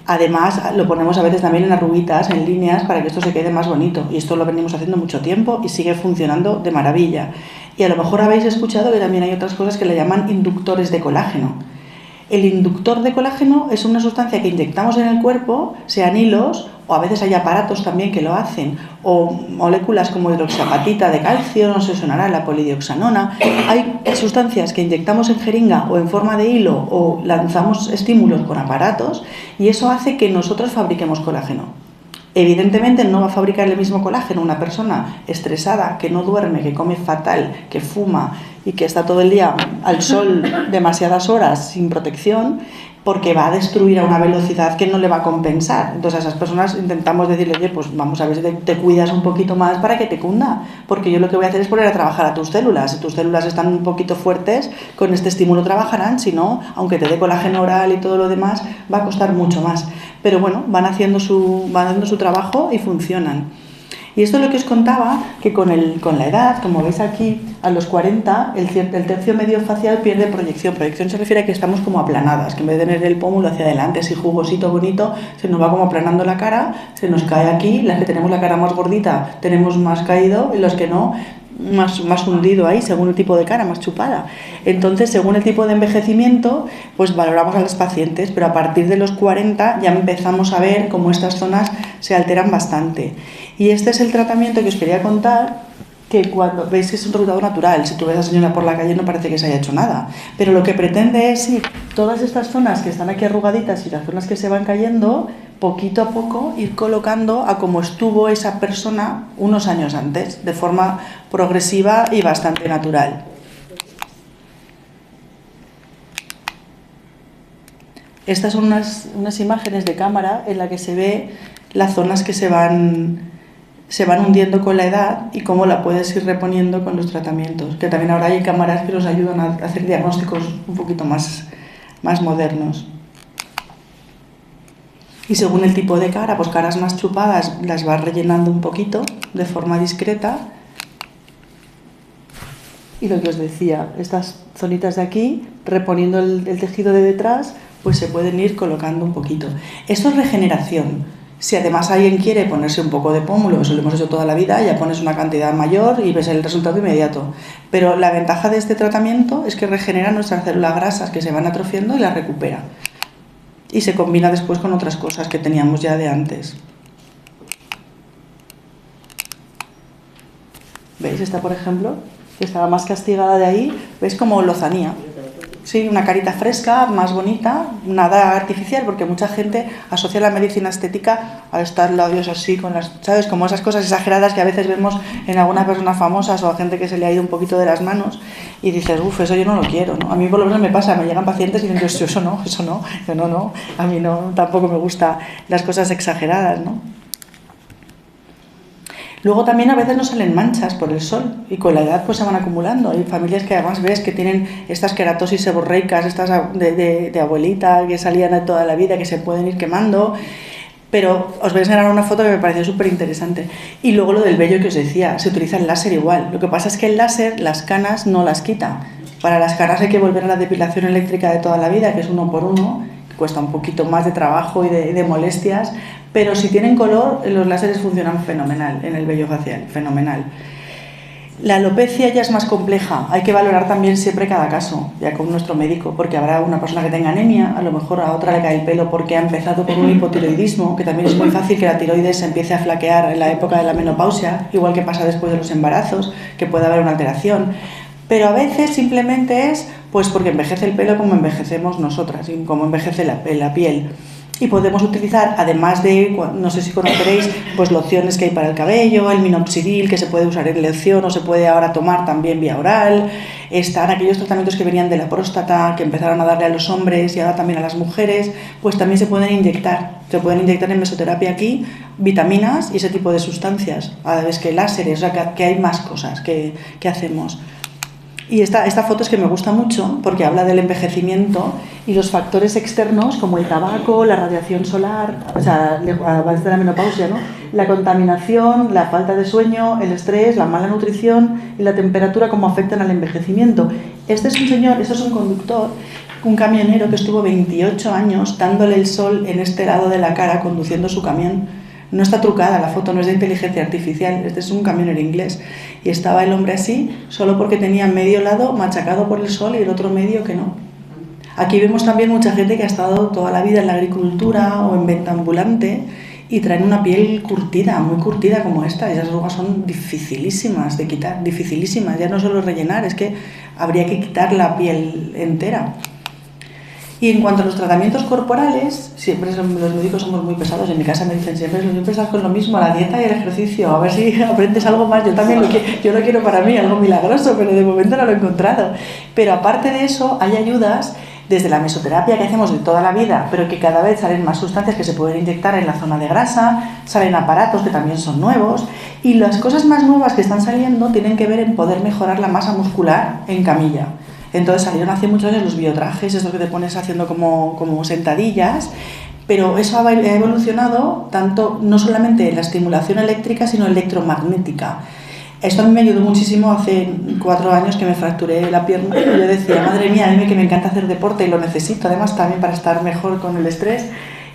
Además, lo ponemos a veces también en arruguitas, en líneas, para que esto se quede más bonito. Y esto lo venimos haciendo mucho tiempo y sigue funcionando de maravilla. Y a lo mejor habéis escuchado que también hay otras cosas que le llaman inductores de colágeno. El inductor de colágeno es una sustancia que inyectamos en el cuerpo, sean hilos, o a veces hay aparatos también que lo hacen, o moléculas como hidroxiapatita de calcio, no se sonará, la polidioxanona. Hay sustancias que inyectamos en jeringa o en forma de hilo o lanzamos estímulos con aparatos y eso hace que nosotros fabriquemos colágeno. Evidentemente no va a fabricar el mismo colágeno una persona estresada, que no duerme, que come fatal, que fuma y que está todo el día al sol demasiadas horas sin protección, porque va a destruir a una velocidad que no le va a compensar. Entonces a esas personas intentamos decirle, oye, pues vamos a ver si te cuidas un poquito más para que te cunda, porque yo lo que voy a hacer es poner a trabajar a tus células. Si tus células están un poquito fuertes, con este estímulo trabajarán, si no, aunque te dé colágeno oral y todo lo demás, va a costar mucho más. Pero bueno, van haciendo su trabajo y funcionan. Y esto es lo que os contaba, que con la edad, como veis aquí, a los 40, el tercio medio facial pierde proyección. Proyección se refiere a que estamos como aplanadas, que en vez de tener el pómulo hacia adelante, así jugosito, bonito, se nos va como aplanando la cara, se nos cae aquí, las que tenemos la cara más gordita tenemos más caído y los que no, más hundido ahí, según el tipo de cara, más chupada. Entonces, según el tipo de envejecimiento, pues valoramos a los pacientes, pero a partir de los 40 ya empezamos a ver cómo estas zonas se alteran bastante. Y este es el tratamiento que os quería contar, que cuando veis que es un resultado natural, si tú ves a esa señora por la calle no parece que se haya hecho nada, pero lo que pretende es ir todas estas zonas que están aquí arrugaditas y las zonas que se van cayendo, poquito a poco ir colocando a como estuvo esa persona unos años antes, de forma progresiva y bastante natural. Estas son unas imágenes de cámara en la que se ve las zonas que se van hundiendo con la edad y cómo la puedes ir reponiendo con los tratamientos, que también ahora hay cámaras que nos ayudan a hacer diagnósticos un poquito más modernos. Y según el tipo de cara, pues caras más chupadas las vas rellenando un poquito de forma discreta. Y lo que os decía, estas zonitas de aquí, reponiendo el tejido de detrás, pues se pueden ir colocando un poquito. Esto es regeneración. Si además alguien quiere ponerse un poco de pómulo, eso lo hemos hecho toda la vida, ya pones una cantidad mayor y ves el resultado inmediato. Pero la ventaja de este tratamiento es que regenera nuestras células grasas que se van atrofiando y las recupera. Y se combina después con otras cosas que teníamos ya de antes. ¿Veis? Esta, por ejemplo, que estaba más castigada de ahí, ¿veis? Como lozanía. Sí, una carita fresca, más bonita, nada artificial, porque mucha gente asocia la medicina estética a estar labios así, con las, ¿sabes? Como esas cosas exageradas que a veces vemos en algunas personas famosas o a gente que se le ha ido un poquito de las manos y dices, uff, eso yo no lo quiero, ¿no? A mí por lo menos me pasa, me llegan pacientes y dicen, eso no, yo no, a mí no, tampoco me gustan las cosas exageradas, ¿no? Luego también a veces nos salen manchas por el sol y con la edad pues se van acumulando. Hay familias que además ves que tienen estas queratosis seborreicas, estas de abuelita que salían de toda la vida, que se pueden ir quemando. Pero os voy a enseñar una foto que me pareció súper interesante. Y luego lo del vello que os decía, se utiliza el láser igual. Lo que pasa es que el láser las canas no las quita. Para las canas hay que volver a la depilación eléctrica de toda la vida, que es 1 por 1, que cuesta un poquito más de trabajo y de molestias. Pero si tienen color, los láseres funcionan fenomenal en el vello facial, fenomenal. La alopecia ya es más compleja, hay que valorar también siempre cada caso, ya con nuestro médico, porque habrá una persona que tenga anemia, a lo mejor a otra le cae el pelo porque ha empezado con un hipotiroidismo, que también es muy fácil que la tiroides se empiece a flaquear en la época de la menopausia, igual que pasa después de los embarazos, que puede haber una alteración. Pero a veces simplemente es pues porque envejece el pelo como envejecemos nosotras, y como envejece la piel. Y podemos utilizar, además de, no sé si conoceréis, pues lociones que hay para el cabello, el minoxidil que se puede usar en loción o se puede ahora tomar también vía oral. Están aquellos tratamientos que venían de la próstata, que empezaron a darle a los hombres y ahora también a las mujeres, pues también se pueden inyectar. Se pueden inyectar en mesoterapia aquí vitaminas y ese tipo de sustancias, a la vez que láseres, o sea que hay más cosas que hacemos. Y esta foto es que me gusta mucho porque habla del envejecimiento y los factores externos como el tabaco, la radiación solar, o sea, a base de la menopausia, ¿no? La contaminación, la falta de sueño, el estrés, la mala nutrición y la temperatura como afectan al envejecimiento. Este es un señor, este es un conductor, un camionero que estuvo 28 años dándole el sol en este lado de la cara conduciendo su camión. No está trucada la foto, no es de inteligencia artificial, este es un camionero inglés. Y estaba el hombre así, solo porque tenía medio lado machacado por el sol y el otro medio que no. Aquí vemos también mucha gente que ha estado toda la vida en la agricultura o en venta ambulante y traen una piel curtida, muy curtida como esta. Esas arrugas son dificilísimas de quitar, dificilísimas. Ya no solo rellenar, es que habría que quitar la piel entera. Y en cuanto a los tratamientos corporales, siempre los médicos somos muy pesados. En mi casa me dicen siempre estás con lo mismo, la dieta y el ejercicio, a ver si aprendes algo más. Yo también lo quiero para mí, algo milagroso, pero de momento no lo he encontrado. Pero aparte de eso, hay ayudas desde la mesoterapia que hacemos de toda la vida, pero que cada vez salen más sustancias que se pueden inyectar en la zona de grasa, salen aparatos que también son nuevos, y las cosas más nuevas que están saliendo tienen que ver en poder mejorar la masa muscular en camilla. Entonces salieron hace muchos años los biotrajes, esos que te pones haciendo como sentadillas, pero eso ha evolucionado tanto, no solamente en la estimulación eléctrica, sino electromagnética. Esto a mí me ayudó muchísimo hace 4 años que me fracturé la pierna y yo decía, madre mía, a mí que me encanta hacer deporte y lo necesito además también para estar mejor con el estrés,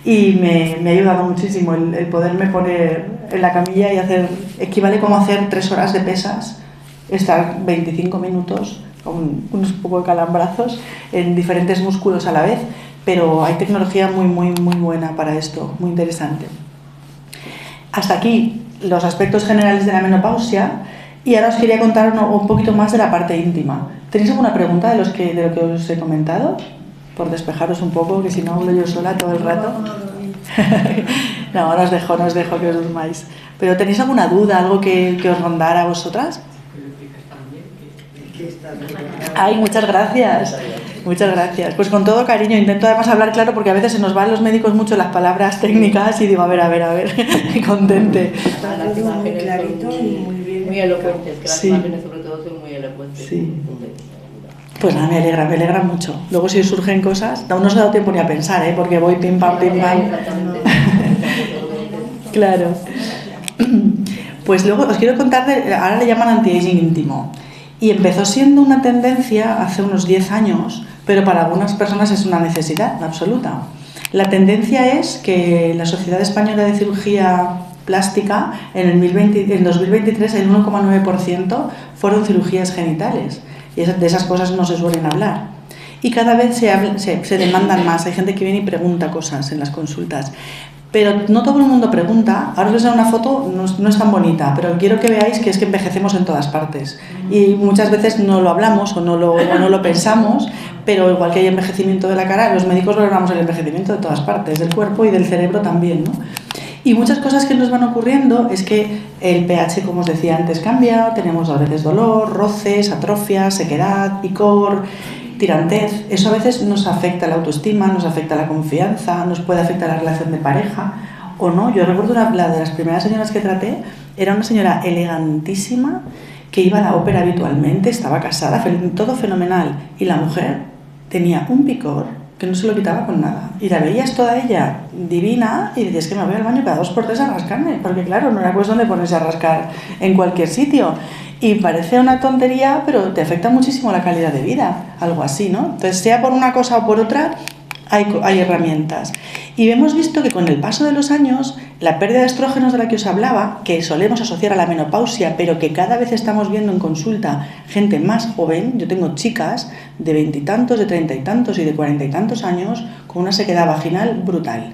y me ha ayudado muchísimo el poderme poner en la camilla y hacer, equivale como hacer 3 horas de pesas, estar 25 minutos con unos poco de calambrazos en diferentes músculos a la vez, pero hay tecnología muy buena para esto, muy interesante. Hasta aquí los aspectos generales de la menopausia, y ahora os quería contar un poquito más de la parte íntima. ¿Tenéis alguna pregunta de lo que os he comentado? Por despejaros un poco, que si no hablo yo sola todo el rato. No os dejo que os durmáis. ¿Pero tenéis alguna duda, algo que os rondara a vosotras? Ay, muchas gracias. Muchas gracias. Pues con todo cariño, intento además hablar claro porque a veces se nos van los médicos mucho las palabras técnicas y digo, a ver, contente. Las imágenes clarito y muy elocuentes, que las sí. imágenes sobre todo son muy elocuentes. Sí. Pues nada, me alegra mucho. Luego si surgen cosas, no os he dado tiempo ni a pensar, porque voy pim pam. Claro. Pues luego os quiero contar, ahora le llaman anti-aging íntimo. Y empezó siendo una tendencia hace unos 10 años, pero para algunas personas es una necesidad absoluta. La tendencia es que la Sociedad Española de Cirugía Plástica en 2023 el 1,9% fueron cirugías genitales. Y de esas cosas no se suelen hablar. Y cada vez se demandan más. Hay gente que viene y pregunta cosas en las consultas. Pero no todo el mundo pregunta. Ahora os voy a una foto, no es tan bonita, pero quiero que veáis que es que envejecemos en todas partes. Y muchas veces no lo hablamos o no lo pensamos, pero igual que hay envejecimiento de la cara, los médicos valoramos el envejecimiento de todas partes, del cuerpo y del cerebro también, ¿no? Y muchas cosas que nos van ocurriendo es que el pH, como os decía antes, cambia, tenemos a veces dolor, roces, atrofia, sequedad, picor, tirantez. Eso a veces nos afecta la autoestima, nos afecta la confianza, nos puede afectar la relación de pareja o no. Yo recuerdo la de las primeras señoras que traté, era una señora elegantísima que iba a la ópera habitualmente, estaba casada, todo fenomenal, y la mujer tenía un picor que no se lo quitaba con nada. Y la veías toda ella divina y decías que me voy al baño cada 2 por 3 a rascarme, porque claro, no era cuestión de ponerse a rascar en cualquier sitio. Y parece una tontería, pero te afecta muchísimo la calidad de vida, algo así, ¿no? Entonces, sea por una cosa o por otra, hay herramientas. Y hemos visto que con el paso de los años, la pérdida de estrógenos de la que os hablaba, que solemos asociar a la menopausia, pero que cada vez estamos viendo en consulta gente más joven, yo tengo chicas de 20 y tantos, de 30 y tantos y de 40 y tantos años, con una sequedad vaginal brutal.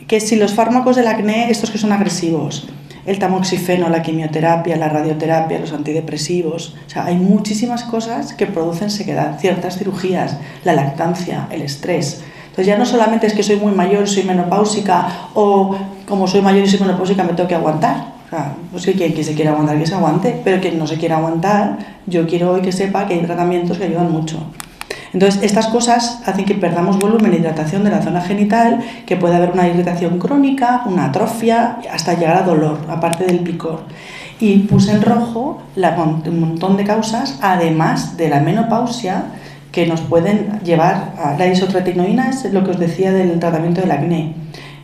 Que si los fármacos del acné, estos que son agresivos, el tamoxifeno, la quimioterapia, la radioterapia, los antidepresivos, o sea, hay muchísimas cosas que producen sequedad, ciertas cirugías, la lactancia, el estrés. Entonces ya no solamente es que soy muy mayor, soy menopáusica, o como soy mayor y soy menopáusica me tengo que aguantar. O sea, pues que quien se quiera aguantar que se aguante, pero quien no se quiera aguantar, yo quiero hoy que sepa que hay tratamientos que ayudan mucho. Entonces, estas cosas hacen que perdamos volumen e hidratación de la zona genital, que puede haber una irritación crónica, una atrofia, hasta llegar a dolor, aparte del picor. Y puse en rojo un montón de causas, además de la menopausia, que nos pueden llevar a la isotretinoína, es lo que os decía del tratamiento del acné.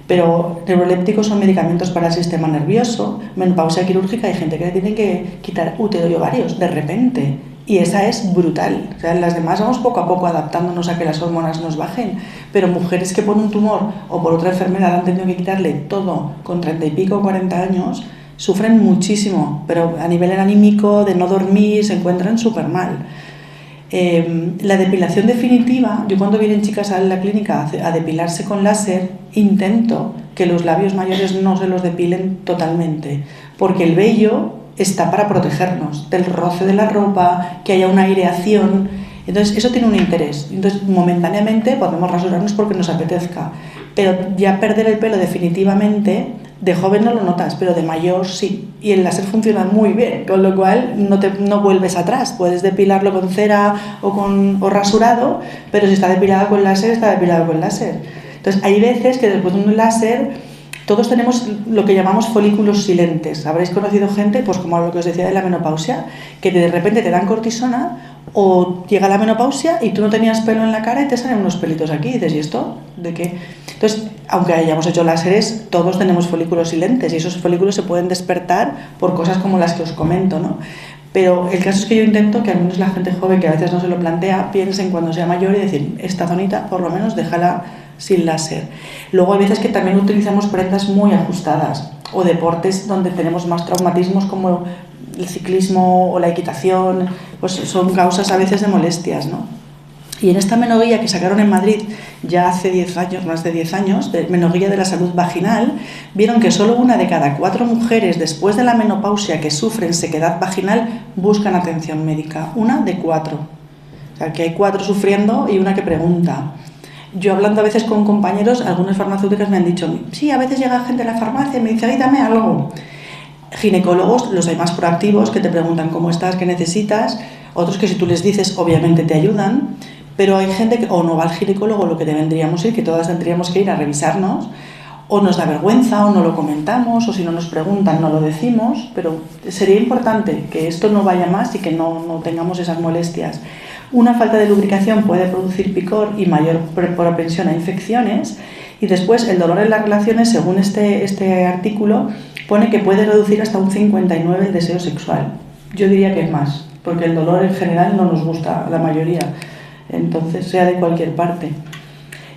Pero neurolépticos son medicamentos para el sistema nervioso, menopausia quirúrgica, hay gente que le tienen que quitar útero y ovarios de repente. Y esa es brutal. O sea, las demás vamos poco a poco adaptándonos a que las hormonas nos bajen, pero mujeres que por un tumor o por otra enfermedad han tenido que quitarle todo con 30 y pico o 40 años, sufren muchísimo, pero a nivel anímico, de no dormir, se encuentran súper mal. La depilación definitiva, yo cuando vienen chicas a la clínica a depilarse con láser, intento que los labios mayores no se los depilen totalmente, porque el vello está para protegernos del roce de la ropa, que haya una aireación, Entonces, eso tiene un interés. Entonces, momentáneamente podemos rasurarnos porque nos apetezca, pero ya perder el pelo definitivamente, de joven no lo notas, pero de mayor sí. Y el láser funciona muy bien, con lo cual no vuelves atrás. Puedes depilarlo con cera o rasurado, pero si está depilado con láser, está depilado con láser. Entonces, hay veces que después de un láser todos tenemos lo que llamamos folículos silentes. Habréis conocido gente, pues como lo que os decía de la menopausia, que de repente te dan cortisona o llega la menopausia y tú no tenías pelo en la cara y te salen unos pelitos aquí. Y dices, ¿y esto? ¿De qué? Entonces, aunque hayamos hecho láseres, todos tenemos folículos silentes y esos folículos se pueden despertar por cosas como las que os comento, ¿no? Pero el caso es que yo intento que al menos la gente joven, que a veces no se lo plantea, piensen cuando sea mayor y decir, esta zonita por lo menos déjala sin láser. Luego hay veces que también utilizamos prendas muy ajustadas o deportes donde tenemos más traumatismos como el ciclismo o la equitación, pues son causas a veces de molestias, ¿no? Y en esta menoguía que sacaron en Madrid ya hace 10 años, más de 10 años, de menoguía de la salud vaginal, vieron que solo 1 de cada 4 mujeres después de la menopausia que sufren sequedad vaginal buscan atención médica. 1 de 4. O sea, que hay 4 sufriendo y 1 que pregunta. Yo hablando a veces con compañeros, algunas farmacéuticas me han dicho, sí, a veces llega gente a la farmacia y me dice, ay, dame algo. Ginecólogos, los hay más proactivos, que te preguntan cómo estás, qué necesitas, otros que si tú les dices, obviamente te ayudan, pero hay gente que o no va al ginecólogo lo que deberíamos ir, que todas tendríamos que ir a revisarnos, o nos da vergüenza, o no lo comentamos, o si no nos preguntan no lo decimos, pero sería importante que esto no vaya más y que no tengamos esas molestias. Una falta de lubricación puede producir picor y mayor propensión a infecciones, y después el dolor en las relaciones, según este artículo, pone que puede reducir hasta un 59% el deseo sexual. Yo diría que es más, porque el dolor en general no nos gusta a la mayoría, entonces sea de cualquier parte.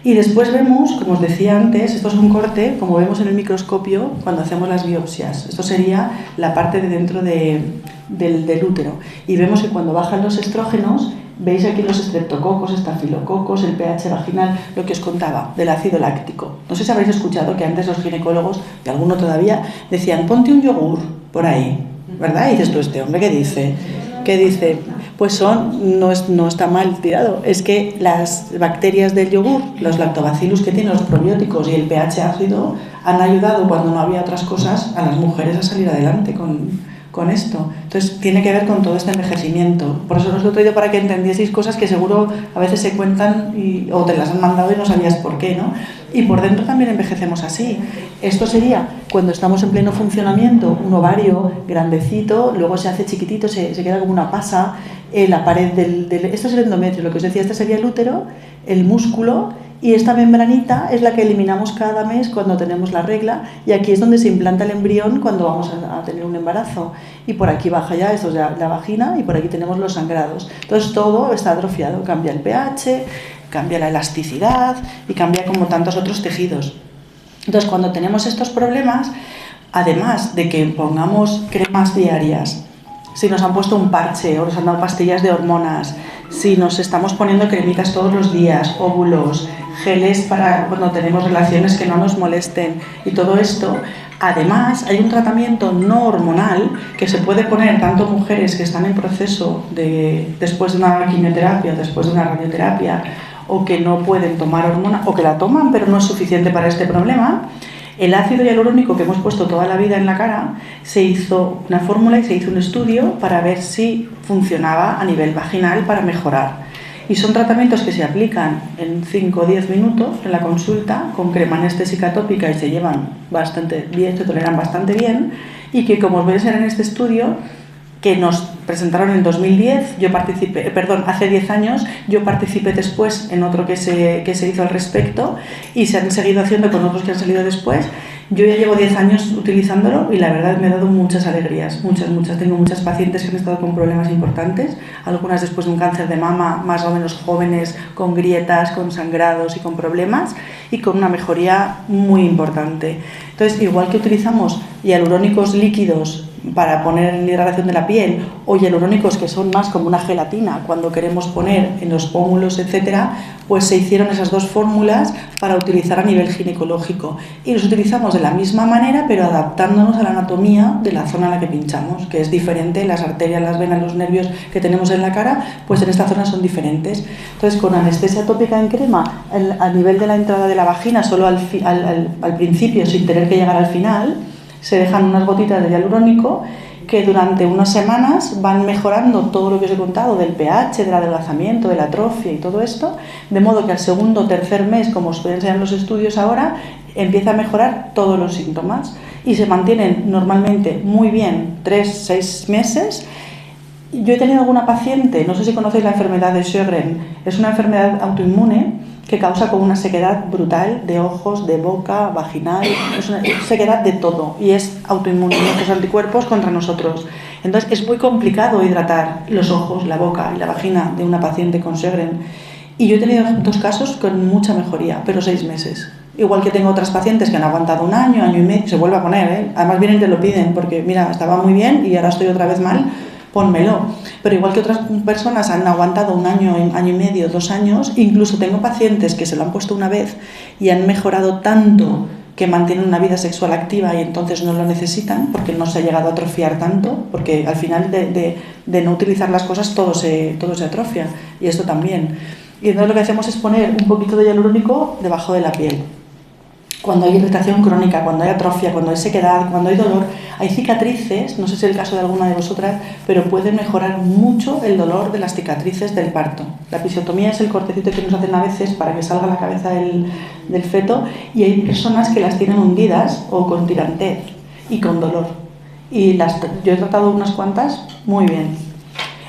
Y después vemos, como os decía antes, esto es un corte, como vemos en el microscopio cuando hacemos las biopsias. Esto sería la parte de dentro del útero. Y vemos que cuando bajan los estrógenos, veis aquí los estreptococos, estafilococos, el pH vaginal, lo que os contaba del ácido láctico. No sé si habréis escuchado que antes los ginecólogos, y alguno todavía, decían, ponte un yogur por ahí, ¿verdad? Y dices tú, este hombre, ¿qué dice? ¿Qué dice? Pues no está mal tirado. Es que las bacterias del yogur, los lactobacillus que tienen los probióticos y el pH ácido, han ayudado cuando no había otras cosas a las mujeres a salir adelante con esto. Entonces tiene que ver con todo este envejecimiento. Por eso os lo he traído para que entendieseis cosas que seguro a veces se cuentan o te las han mandado y no sabías por qué, ¿no? Y por dentro también envejecemos así. Esto sería cuando estamos en pleno funcionamiento, un ovario grandecito, luego se hace chiquitito, se queda como una pasa, la pared esto es el endometrio, lo que os decía, este sería el útero, el músculo, y esta membranita es la que eliminamos cada mes cuando tenemos la regla, y aquí es donde se implanta el embrión cuando vamos a tener un embarazo. Y por aquí baja ya, esto es la vagina, y por aquí tenemos los sangrados. Entonces todo está atrofiado, cambia el pH, cambia la elasticidad y cambia como tantos otros tejidos. Entonces cuando tenemos estos problemas, además de que pongamos cremas diarias, si nos han puesto un parche o nos han dado pastillas de hormonas, si nos estamos poniendo cremitas todos los días, óvulos, geles para cuando tenemos relaciones que no nos molesten y todo esto, además hay un tratamiento no hormonal que se puede poner tanto mujeres que están en proceso después de una quimioterapia, después de una radioterapia, o que no pueden tomar hormona, o que la toman pero no es suficiente para este problema. El ácido hialurónico que hemos puesto toda la vida en la cara, se hizo una fórmula y se hizo un estudio para ver si funcionaba a nivel vaginal para mejorar. Y son tratamientos que se aplican en 5 o 10 minutos en la consulta con crema anestésica tópica y se llevan bastante bien, se toleran bastante bien, y que, como os veis en este estudio que nos presentaron en 2010, hace 10 años, yo participé después en otro que se hizo al respecto y se han seguido haciendo con otros que han salido después. Yo ya llevo 10 años utilizándolo y la verdad me ha dado muchas alegrías, muchas. Tengo muchas pacientes que han estado con problemas importantes, algunas después de un cáncer de mama, más o menos jóvenes, con grietas, con sangrados y con problemas, y con una mejoría muy importante. Entonces, igual que utilizamos hialurónicos líquidos para poner en hidratación de la piel, o hialurónicos que son más como una gelatina cuando queremos poner en los pómulos, etcétera, pues se hicieron esas dos fórmulas para utilizar a nivel ginecológico y los utilizamos de la misma manera pero adaptándonos a la anatomía de la zona en la que pinchamos, que es diferente. Las arterias, las venas, los nervios que tenemos en la cara, pues en esta zona son diferentes. Entonces, con anestesia tópica en crema a nivel de la entrada de la vagina, solo al principio, sin tener que llegar al final, se dejan unas gotitas de hialurónico que durante unas semanas van mejorando todo lo que os he contado del pH, del adelgazamiento, de la atrofia y todo esto, de modo que al segundo o tercer mes, como os pueden enseñar los estudios ahora, empieza a mejorar todos los síntomas y se mantienen normalmente muy bien 3-6 meses. Yo he tenido alguna paciente, no sé si conocéis la enfermedad de Sjögren, es una enfermedad autoinmune que causa como una sequedad brutal de ojos, de boca, vaginal, es una sequedad de todo y es autoinmune, nuestros anticuerpos contra nosotros. Entonces es muy complicado hidratar los ojos, la boca y la vagina de una paciente con Sjögren. Y yo he tenido 2 casos con mucha mejoría, pero 6 meses. Igual que tengo otras pacientes que han aguantado un año, año y medio, se vuelve a poner, ¿eh? Además vienen y te lo piden porque mira, estaba muy bien y ahora estoy otra vez mal, pónmelo. Pero igual que otras personas han aguantado un año, año y medio, 2 años, incluso tengo pacientes que se lo han puesto una vez y han mejorado tanto que mantienen una vida sexual activa y entonces no lo necesitan porque no se ha llegado a atrofiar tanto, porque al final de no utilizar las cosas todo se atrofia y esto también. Y entonces lo que hacemos es poner un poquito de hialurónico debajo de la piel. Cuando hay irritación crónica, cuando hay atrofia, cuando hay sequedad, cuando hay dolor, hay cicatrices, no sé si es el caso de alguna de vosotras, pero puede mejorar mucho el dolor de las cicatrices del parto. La episiotomía es el cortecito que nos hacen a veces para que salga la cabeza del feto y hay personas que las tienen hundidas o con tirantez y con dolor. Y yo he tratado unas cuantas muy bien.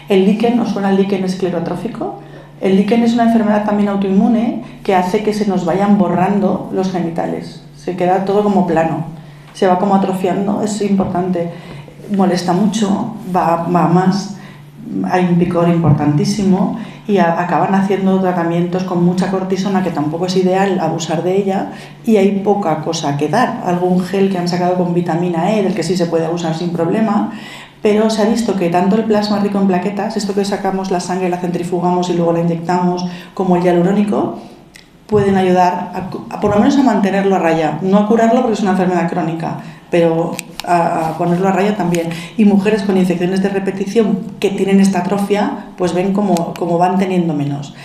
El líquen, ¿os suena el líquen esclerotrófico? El líquen es una enfermedad también autoinmune que hace que se nos vayan borrando los genitales. Se queda todo como plano, se va como atrofiando, es importante. Molesta mucho, va más, hay un picor importantísimo y acaban haciendo tratamientos con mucha cortisona, que tampoco es ideal abusar de ella, y hay poca cosa que dar. Algún gel que han sacado con vitamina E, del que sí se puede abusar sin problema, pero se ha visto que tanto el plasma rico en plaquetas, esto que sacamos la sangre, la centrifugamos y luego la inyectamos, como el hialurónico, pueden ayudar a por lo menos a mantenerlo a raya, no a curarlo porque es una enfermedad crónica, pero a ponerlo a raya también. Y mujeres con infecciones de repetición que tienen esta atrofia, pues ven como van teniendo menos.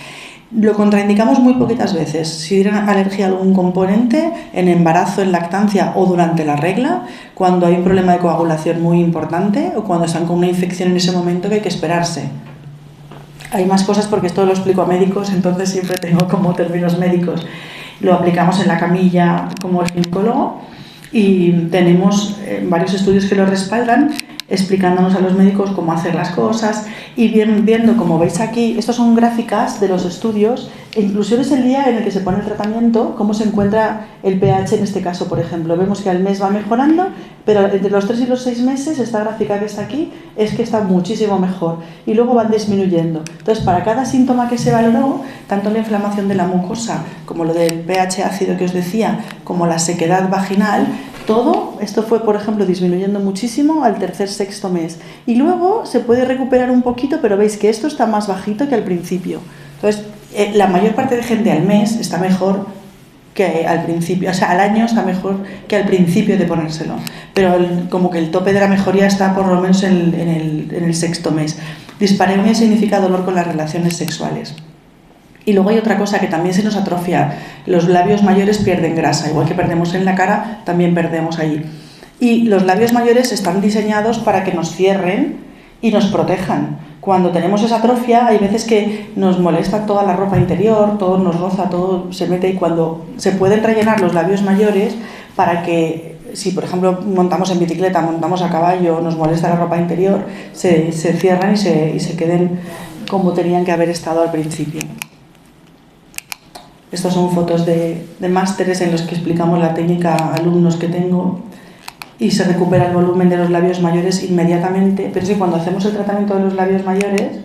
Lo contraindicamos muy poquitas veces. Si tienen alergia a algún componente, en embarazo, en lactancia o durante la regla, cuando hay un problema de coagulación muy importante o cuando están con una infección en ese momento que hay que esperarse. Hay más cosas porque esto lo explico a médicos, entonces siempre tengo como términos médicos. Lo aplicamos en la camilla como el ginecólogo y tenemos varios estudios que lo respaldan, explicándonos a los médicos cómo hacer las cosas y viendo, como veis aquí, estas son gráficas de los estudios, e inclusión es el día en el que se pone el tratamiento, cómo se encuentra el pH en este caso, por ejemplo. Vemos que al mes va mejorando, pero entre los 3 y los 6 meses, esta gráfica que está aquí, es que está muchísimo mejor y luego van disminuyendo. Entonces, para cada síntoma que se valoró, tanto la inflamación de la mucosa como lo del pH ácido que os decía, como la sequedad vaginal, todo esto fue, por ejemplo, disminuyendo muchísimo al tercer, sexto mes. Y luego se puede recuperar un poquito, pero veis que esto está más bajito que al principio. Entonces, la mayor parte de gente al mes está mejor que al principio, o sea, al año está mejor que al principio de ponérselo. Pero como que el tope de la mejoría está por lo menos en el sexto mes. Dispareunia significa dolor con las relaciones sexuales. Y luego hay otra cosa que también se nos atrofia. Los labios mayores pierden grasa, igual que perdemos en la cara, también perdemos allí. Y los labios mayores están diseñados para que nos cierren y nos protejan. Cuando tenemos esa atrofia, hay veces que nos molesta toda la ropa interior, todo nos roza, todo se mete, y cuando se pueden rellenar los labios mayores para que, si por ejemplo montamos en bicicleta, montamos a caballo, nos molesta la ropa interior, se cierran y se queden como tenían que haber estado al principio. Estas son fotos de másteres en los que explicamos la técnica a alumnos que tengo y se recupera el volumen de los labios mayores inmediatamente, pero sí, cuando hacemos el tratamiento de los labios mayores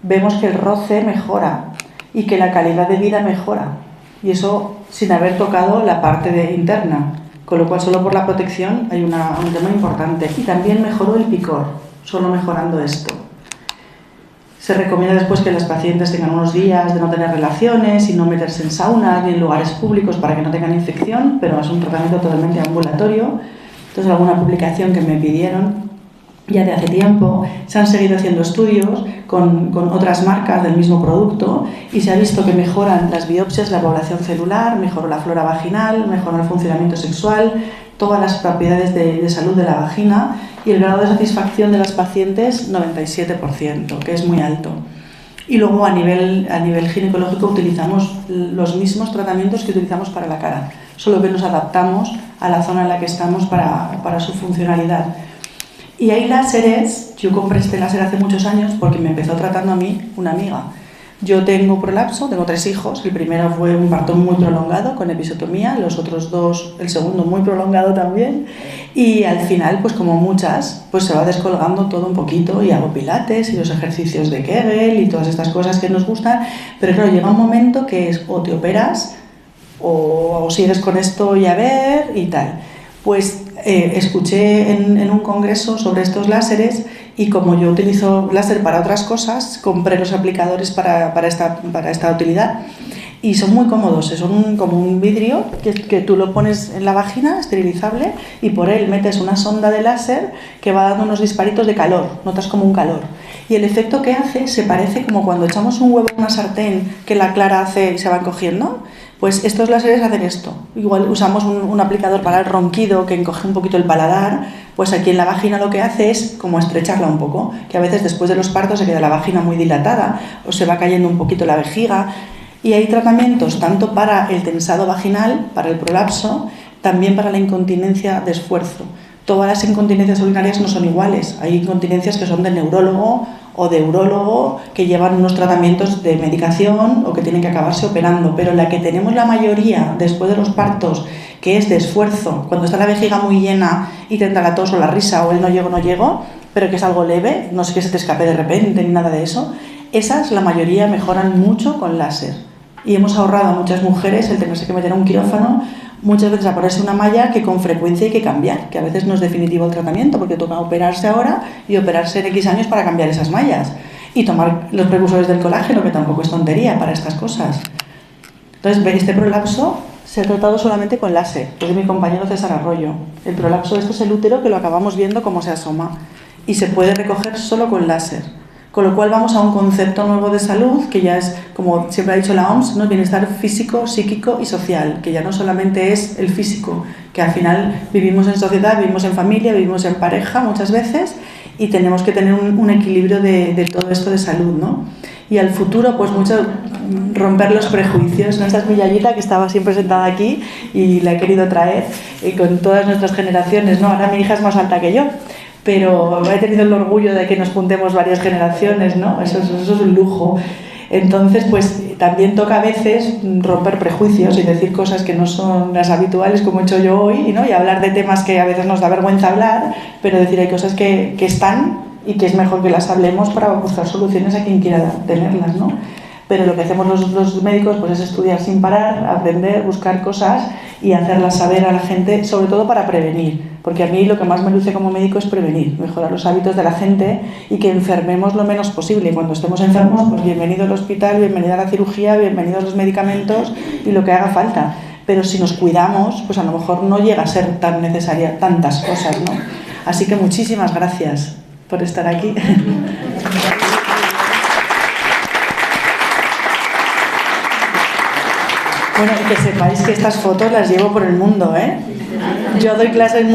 vemos que el roce mejora y que la calidad de vida mejora, y eso sin haber tocado la parte interna, con lo cual solo por la protección hay un tema importante. Y también mejoró el picor, solo mejorando esto. Se recomienda después que las pacientes tengan unos días de no tener relaciones y no meterse en saunas ni en lugares públicos para que no tengan infección, pero es un tratamiento totalmente ambulatorio. Entonces, alguna publicación que me pidieron ya de hace tiempo, se han seguido haciendo estudios con otras marcas del mismo producto y se ha visto que mejoran las biopsias, la población celular, mejoró la flora vaginal, mejoró el funcionamiento sexual, todas las propiedades de salud de la vagina y el grado de satisfacción de las pacientes 97%, que es muy alto. Y luego a nivel ginecológico utilizamos los mismos tratamientos que utilizamos para la cara, solo que nos adaptamos a la zona en la que estamos para su funcionalidad. Y hay láseres, yo compré este láser hace muchos años porque me empezó tratando a mí una amiga. Yo tengo prolapso, tengo 3 hijos, el primero fue un parto muy prolongado con episiotomía, los otros 2, el segundo muy prolongado también, y al final, pues como muchas, pues se va descolgando todo un poquito y hago pilates y los ejercicios de Kegel y todas estas cosas que nos gustan, pero claro, llega un momento que es o te operas o sigues con esto y a ver y tal. Pues escuché en un congreso sobre estos láseres y como yo utilizo láser para otras cosas, compré los aplicadores para esta utilidad y son muy cómodos, son como un vidrio que tú lo pones en la vagina, esterilizable, y por él metes una sonda de láser que va dando unos disparitos de calor, notas como un calor. Y el efecto que hace se parece como cuando echamos un huevo en una sartén que la clara hace y se va encogiendo. Pues estos láseres hacen esto. Igual usamos un aplicador para el ronquido que encoge un poquito el paladar, pues aquí en la vagina lo que hace es como estrecharla un poco, que a veces después de los partos se queda la vagina muy dilatada o se va cayendo un poquito la vejiga. Y hay tratamientos tanto para el tensado vaginal, para el prolapso, también para la incontinencia de esfuerzo. Todas las incontinencias urinarias no son iguales. Hay incontinencias que son de neurólogo o de urólogo que llevan unos tratamientos de medicación o que tienen que acabarse operando, pero la que tenemos la mayoría después de los partos, que es de esfuerzo, cuando está la vejiga muy llena y te entra la tos o la risa o el no llego, pero que es algo leve, no sé que se te escape de repente ni nada de eso, esas la mayoría mejoran mucho con láser. Y hemos ahorrado a muchas mujeres el tenerse que meter a un quirófano, muchas veces a ponerse una malla que con frecuencia hay que cambiar, que a veces no es definitivo el tratamiento porque toca operarse ahora y operarse en X años para cambiar esas mallas y tomar los precursores del colágeno, que tampoco es tontería para estas cosas. Entonces, este prolapso se ha tratado solamente con láser, que es de mi compañero César Arroyo. El prolapso, esto es el útero que lo acabamos viendo cómo se asoma y se puede recoger solo con láser. Con lo cual vamos a un concepto nuevo de salud que ya es, como siempre ha dicho la OMS, ¿no? Bienestar físico, psíquico y social, que ya no solamente es el físico, que al final vivimos en sociedad, vivimos en familia, vivimos en pareja muchas veces y tenemos que tener un equilibrio de todo esto de salud, ¿no? Y al futuro, pues mucho romper los prejuicios, ¿no? Esta es mi Yayita que estaba siempre sentada aquí y la he querido traer con todas nuestras generaciones, ¿no? Ahora mi hija es más alta que yo, pero he tenido el orgullo de que nos juntemos varias generaciones, ¿no? Eso es un lujo. Entonces, pues también toca a veces romper prejuicios y decir cosas que no son las habituales, como he hecho yo hoy, ¿no? Y hablar de temas que a veces nos da vergüenza hablar, pero decir hay cosas que están y que es mejor que las hablemos para buscar soluciones a quien quiera tenerlas, ¿no? Pero lo que hacemos los médicos pues es estudiar sin parar, aprender, buscar cosas y hacerlas saber a la gente, sobre todo para prevenir, porque a mí lo que más me luce como médico es prevenir, mejorar los hábitos de la gente y que enfermemos lo menos posible. Y cuando estemos enfermos, pues bienvenido al hospital, bienvenido a la cirugía, bienvenidos a los medicamentos y lo que haga falta. Pero si nos cuidamos, pues a lo mejor no llega a ser tan necesaria tantas cosas, ¿no? Así que muchísimas gracias por estar aquí. Bueno, y que sepáis que estas fotos las llevo por el mundo, ¿eh? Yo doy clases mucho.